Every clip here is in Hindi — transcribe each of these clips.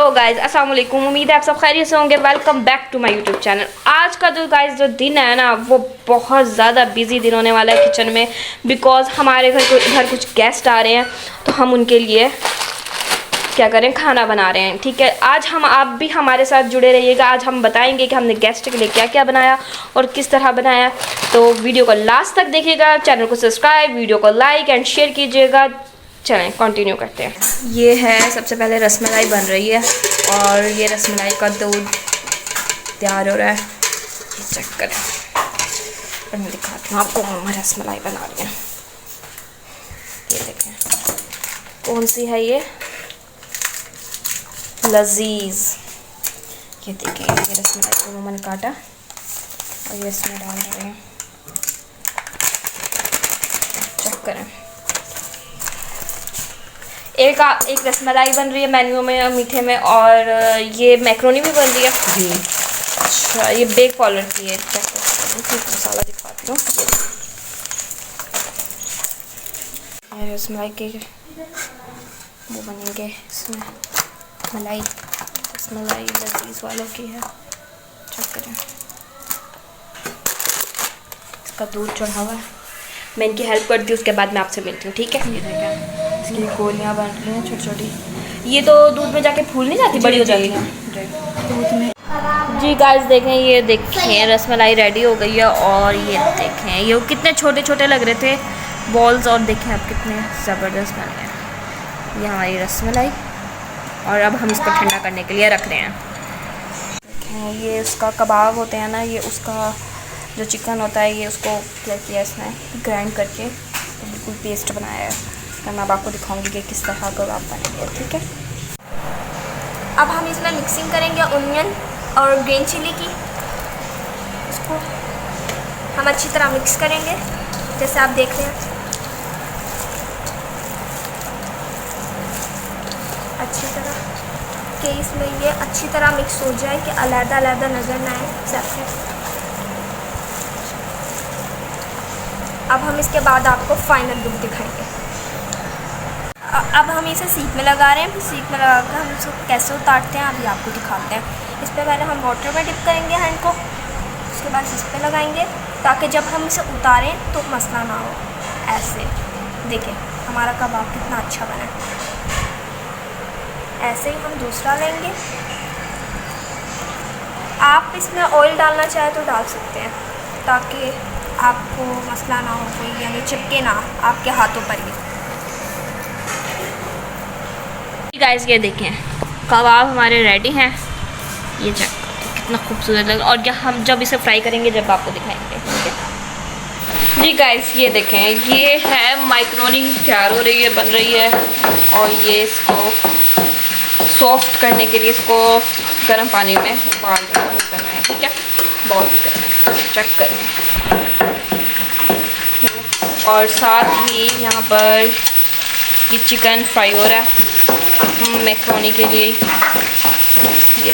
हेलो गाइज, अस्सलाम वालेकुम। उम्मीद है आप सब खैरियत से होंगे। Welcome back to my YouTube channel. आज का जो दिन है ना, वो बहुत ज़्यादा बिजी दिन होने वाला है किचन में, बिकॉज हमारे घर कुछ गेस्ट आ रहे हैं, तो हम उनके लिए क्या करें, खाना बना रहे हैं। ठीक है, आज आप भी हमारे साथ जुड़े रहिएगा। आज हम बताएंगे कि हमने गेस्ट के लिए क्या क्या बनाया और किस तरह बनाया। तो वीडियो को लास्ट तक देखिएगा, चैनल को सब्सक्राइब, वीडियो को लाइक एंड शेयर कीजिएगा। चलें कंटिन्यू करते हैं। ये है, सबसे पहले रसमलाई बन रही है और ये रसमलाई का दूध तैयार हो रहा है। ये चेक करें और मैं दिखाती हूँ आपको। मम्मा रसमलाई बना रही हैं। ये देखें, कौन सी है ये, लजीज। ये देखिए, ये रसमलाई को मम्मा ने काटा और ये इसमें डाल रहे हैं। चेक करें, एक रसमलाई बन रही है मेन्यू में, मीठे में, और ये मैक्रोनी भी बन रही है जी। अच्छा, ये बेक पॉलर की है। मसाला दिखाती हूँ। ये रसमलाई के वो बनेंगे, इसमें मलाई, रसमलाई लजीज वालों की है। चेक करें, इसका दूध चढ़ा हुआ है। मैं इनकी हेल्प करती हूँ, उसके बाद मैं आपसे मिलती हूँ। ठीक है, ये देखें, इसकी गोलियाँ बन रही हैं छोटी छोटी। ये तो दूध में जाके फूल नहीं जाती, बड़ी हो जाती है दूध में जी। गाइस देखें, ये देखें रसमलाई रेडी हो गई है। और ये देखें, ये कितने छोटे छोटे लग रहे थे बॉल्स, और देखें अब कितने ज़बरदस्त बन गए हैं। ये हमारी रसमलाई, और अब हम इसको ठंडा करने के लिए रख रहे हैं। देखें, ये उसका कबाब होते हैं ना, ये उसका जो चिकन होता है, ये उसको क्या किया इसमें, ग्राइंड करके तो बिल्कुल पेस्ट बनाया है। तो मैं अब आपको दिखाऊंगी कि किस तरह कबाब बनेंगे। ठीक है, अब हम इसमें मिक्सिंग करेंगे ऑनियन और ग्रीन चिली की। इसको हम अच्छी तरह मिक्स करेंगे, जैसे आप देख रहे हैं। अच्छी तरह कि इसमें ये अच्छी तरह मिक्स हो जाए कि अलग-अलग नज़र ना आए सेपरेट। अब हम इसके बाद आपको फाइनल लुक दिखाएंगे। अब हम इसे सीख में लगा रहे हैं। सीख में लगा कर हम इसको कैसे उतारते हैं अभी आपको दिखाते हैं। इस पर पहले हम वाटर में डिप करेंगे हैंड को, उसके बाद इस पर लगाएंगे ताकि जब हम इसे उतारें तो मसला ना हो। ऐसे देखें हमारा कबाब कितना अच्छा बना है। ऐसे ही हम दूसरा लेंगे। आप इसमें ऑयल डालना चाहें तो डाल सकते हैं, ताकि आपको मसला ना हो कोई, यानी चिपके ना आपके हाथों पर ही। गाइस ये देखें, कबाब हमारे रेडी हैं। ये चेक कितना खूबसूरत लग रहा है। और क्या हम जब इसे फ्राई करेंगे जब आपको दिखाएंगे। ठीक है जी। गाइस ये देखें, ये है मैक्रोनी तैयार हो रही है, बन रही है। और ये इसको सॉफ्ट करने के लिए इसको गर्म पानी में उबाल करना है। ठीक है, बॉईल करना है। चेक करें, और साथ ही यहाँ पर ये चिकन फ्राई हो रहा है मैक्रोनी के लिए। ये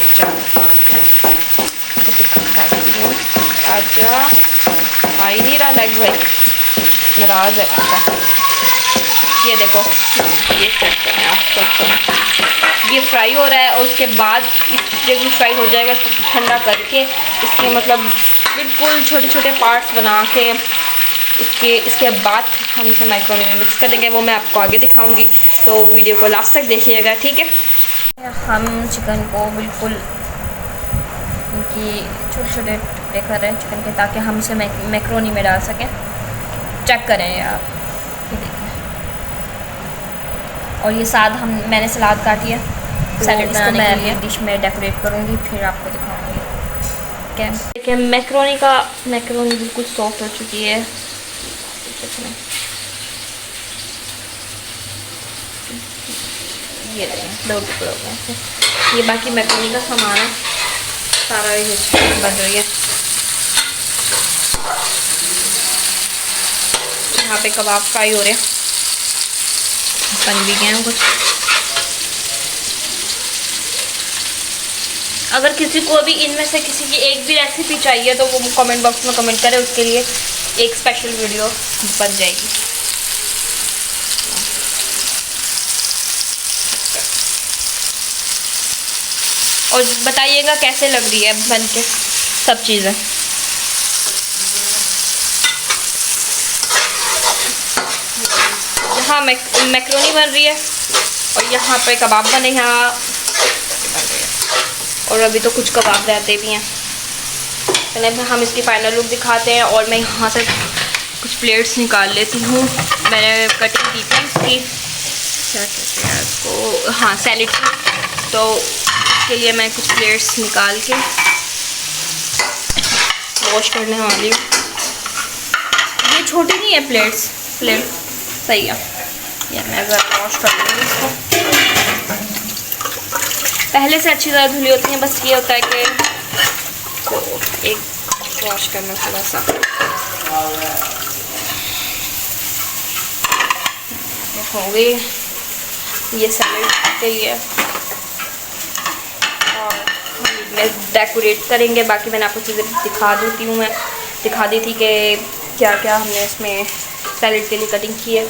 आजा आ ही नहीं रहा लग भाई, नाराज़ है लगता। ये देखो, ये चेक करें आप सब, ये फ्राई हो रहा है। और उसके बाद जब फ्राई हो जाएगा तो ठंडा करके इसके मतलब बिल्कुल छोटे छोटे पार्ट्स बना के इसके बाद हम इसे माइक्रोवेव में मिक्स कर देंगे। वो मैं आपको आगे दिखाऊंगी, तो वीडियो को लास्ट तक देखिएगा। ठीक है, हम चिकन को बिल्कुल इनकी छोटे छोटे टुकड़े कर रहे हैं चिकन के, ताकि हम इसे मैक्रोनी में डाल सकें। चेक करें आप, ये देखिए। और ये साथ मैंने सलाद काटी है, सैलेड बनाने के लिए डिश में डेकोरेट करूँगी, फिर आपको दिखाऊँगी। क्या देखिए, मैक्रोनी बिल्कुल सॉफ्ट हो चुकी है। ये दो टुकड़े हो गए। ये बाकी मैक्रोनी का सामान है सारा, ये बन रही है। यहाँ पे कबाब फ्राई हो रहे हैं, बन भी गए हैं कुछ। अगर किसी को भी इनमें से किसी की एक भी रेसिपी चाहिए तो वो कमेंट बॉक्स में कमेंट करें, उसके लिए एक स्पेशल वीडियो बन जाएगी। और बताइएगा कैसे लग रही है बन के सब चीज़ें। यहाँ मैक्रोनी बन रही है और यहाँ पे कबाब बने हैं और अभी तो कुछ कबाब रहते भी हैं। पहले हम इसकी फाइनल लुक दिखाते हैं और मैं यहाँ से कुछ प्लेट्स निकाल लेती हूँ। मैंने कटिंग की थी इसकी, क्या कहते हैं इसको, हाँ सैलेड की, तो इसके लिए मैं कुछ प्लेट्स निकाल के वॉश करने वाली हूँ। ये छोटी नहीं है प्लेट सही है, या मैं ज़रा वॉश कर लूँगी इसको। पहले से अच्छी तरह धुली होती हैं, बस ये होता है कि तो एक वॉश करना थोड़ा सा। हो गई ये सैलेड के लिए और मैं डेकोरेट करेंगे। बाकी मैंने आपको चीज़ें दिखा दी थी कि क्या क्या हमने इसमें सैलेड के लिए कटिंग की है।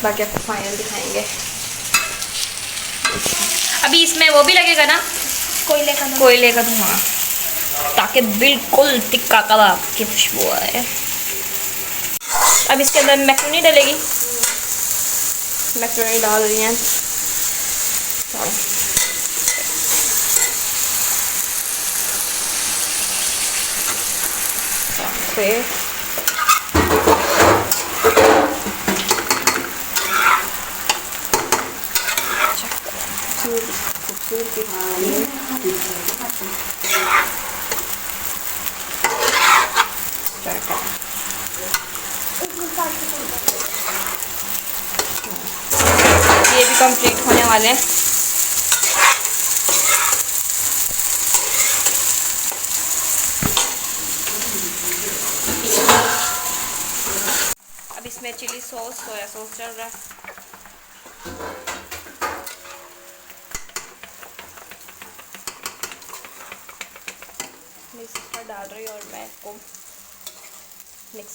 बाकी आपको फाइनल दिखाएंगे। अभी इसमें वो भी लगेगा ना, कोयले का धुआं, ताकि बिल्कुल टिक्का कबाब की खुशबू आए। अब इसके अंदर मैक्रोनी डलेगी, मैक्रोनी डाल रही हैं। फिर ये भी कंप्लीट होने वाले हैं। अब इसमें चिली सॉस, सोया सॉस चल रहा है। मैं इसमें डाल रही हूँ और मैं इसको मिक्स।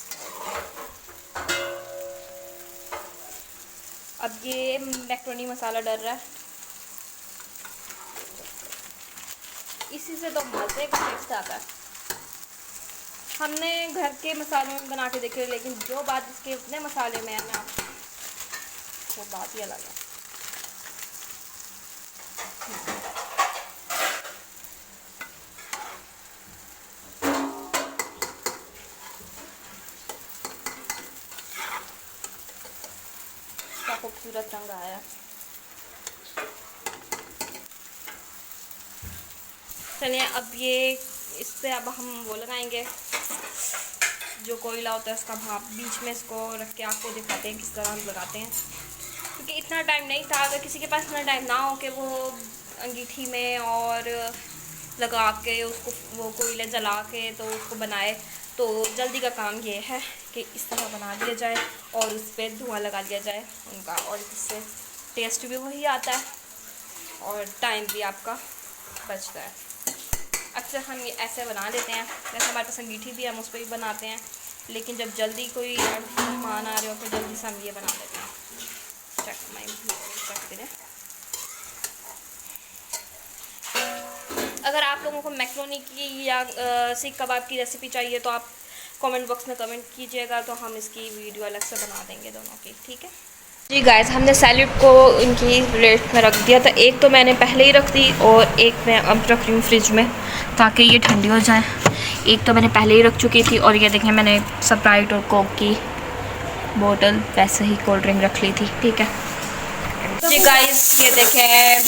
अब ये मैक्रोनी मसाला डल रहा है, इसी से तो मज़े का टेस्ट आता है। हमने घर के मसालों में बना के देखे, लेकिन जो बात इसके इतने मसाले में है ना, वो बात ही अलग है। खूबसूरत रंग आया। चलिए अब ये इस पे अब हम वो लगाएंगे जो कोयला होता है उसका भाप, बीच में इसको रख के आपको दिखाते हैं किस तरह हम लगाते हैं। क्योंकि इतना टाइम नहीं था, अगर किसी के पास इतना टाइम ना हो कि वो अंगीठी में और लगा के उसको वो कोयले जला के तो उसको बनाए, तो जल्दी का काम ये है कि इस तरह बना दिया जाए और उस पर धुआं लगा दिया जाए उनका, और इससे टेस्ट भी वही आता है और टाइम भी आपका बचता है। अक्सर हम ये ऐसे बना लेते हैं, जैसे हमारे पास अंगीठी भी हम उस पर भी बनाते हैं, लेकिन जब जल्दी कोई मेहमान आ रहे हो तो जल्दी से हम ये बना लेते हैं। चख दें। अगर आप लोगों को मैक्रोनी की या सीख कबाब की रेसिपी चाहिए तो आप कमेंट बॉक्स में कमेंट कीजिएगा, तो हम इसकी वीडियो अलग से बना देंगे दोनों की, ठीक है जी। गाइस, हमने सैलेड को इनकी प्लेट में रख दिया था। एक तो मैंने पहले ही रख दी और एक मैं अब रख रही हूँ फ्रिज में ताकि ये ठंडी हो जाए। एक तो मैंने पहले ही रख चुकी थी और ये देखें मैंने स्प्राइट और कोक की बोतल वैसे ही कोल्ड ड्रिंक रख ली थी, ठीक है जी। गाइस ये देखें,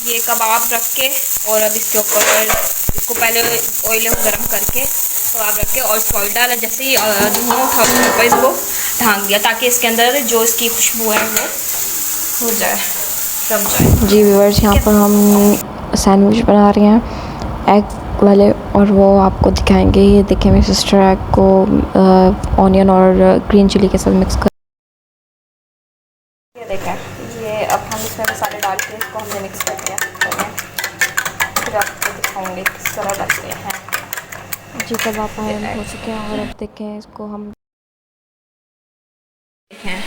ये कबाब रख के और अब इसके ऊपर इसको पहले ऑयल गर्म करके कबाब रख के और इसको ऑयल डाला, जैसे ही धुआं उठा उसके ऊपर इसको ढांक दिया ताकि इसके अंदर जो इसकी खुशबू है वो हो जाए, जम जाए। जी व्यूअर्स, यहाँ पर हम सैंडविच बना रहे हैं एग वाले और वो आपको दिखाएंगे। ये देखें मेरी सिस्टर एग को ऑनियन और ग्रीन चिली के साथ मिक्स कर, ये देखें, ये अब हम इसमें मसाले डाल के इसको हमने मिक्स कर दिया। फिर आपको दिखाएंगे किस तरह लगते हैं जी। कबाब फाइनल हो चुके हैं और अब देखें इसको हम देखें,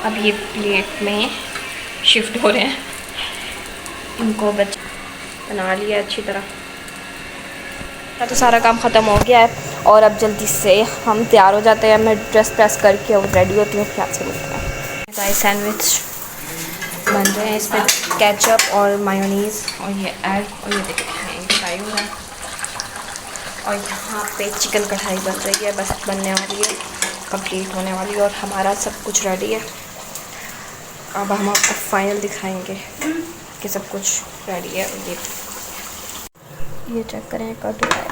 अब ये प्लेट में शिफ्ट हो रहे हैं। इनको बना लिया अच्छी तरह। तो सारा काम ख़त्म हो गया है और अब जल्दी से हम तैयार हो जाते हैं। मैं ड्रेस प्रेस करके और रेडी होती हूँ, फिर आपसे मिलते हैं। गाइस सैंडविच बन रहे हैं, इसमें केचप और मायोनीज़ और ये एग और ये देखिए फ्राई हो रहा है। और यहाँ पे चिकन कढ़ाई बन रही है, बस बनने वाली है, कंप्लीट होने वाली है और हमारा सब कुछ रेडी है। अब हम आपको फाइनल दिखाएंगे कि सब कुछ रेडी है। ये चेक करें, कट हुआ है,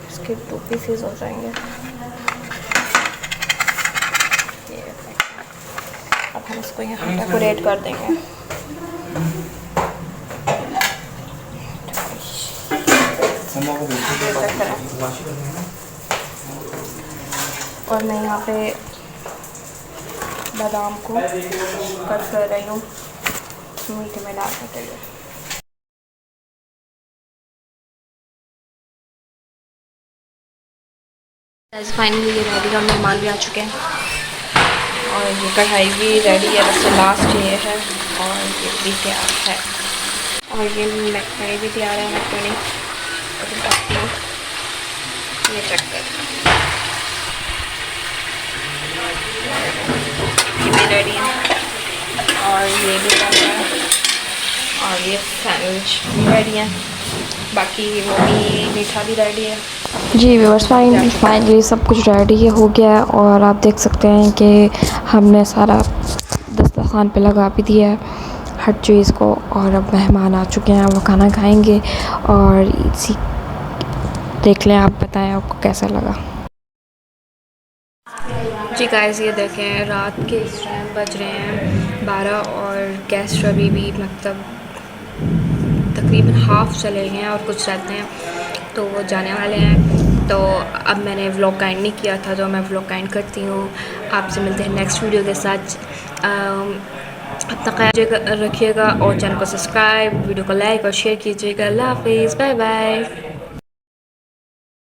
इसके 2 पीसेस हो जाएंगे। अब हम इसको यहाँ डेकोरेट कर देंगे। और मैं यहाँ पे बादाम को कट कर रही हूँ मीठे में डालने के लिए। फाइनली ये रेडी है, मेहमान भी आ चुके हैं और ये कढ़ाई भी रेडी है, बस लास्ट ये है और ये भी तैयार है। और ये मैकरोनी भी तैयार है, मैकरोनी ये चेक कर, ये भी रेडी है और ये भी रेडी है और ये सैंडविच भी रेडी है, बाकी वो भी मीठा भी रेडी है। जी व्यूअर्स फाइनली सब कुछ रेडी हो गया है और आप देख सकते हैं कि हमने सारा दस्तरखान पे लगा भी दिया है हर चीज़ को। और अब मेहमान आ चुके हैं, वो खाना खाएंगे और इसी देख लें, आप बताएं आपको कैसा लगा। जी गाइस ये देखें, रात के इस टाइम बज रहे हैं 12 और गेस्ट अभी भी मतलब तकरीबन हाफ़ चले गए हैं और कुछ रहते हैं तो वो जाने वाले हैं। तो अब मैंने व्लॉग का एंड नहीं किया था, तो मैं व्लॉग का एंड करती हूँ। आपसे मिलते हैं नेक्स्ट वीडियो के साथ। अपना ख्याल रखिएगा और चैनल को सब्सक्राइब, वीडियो को लाइक और शेयर कीजिएगा। अल्लाह हाफिज़, बाय बाय।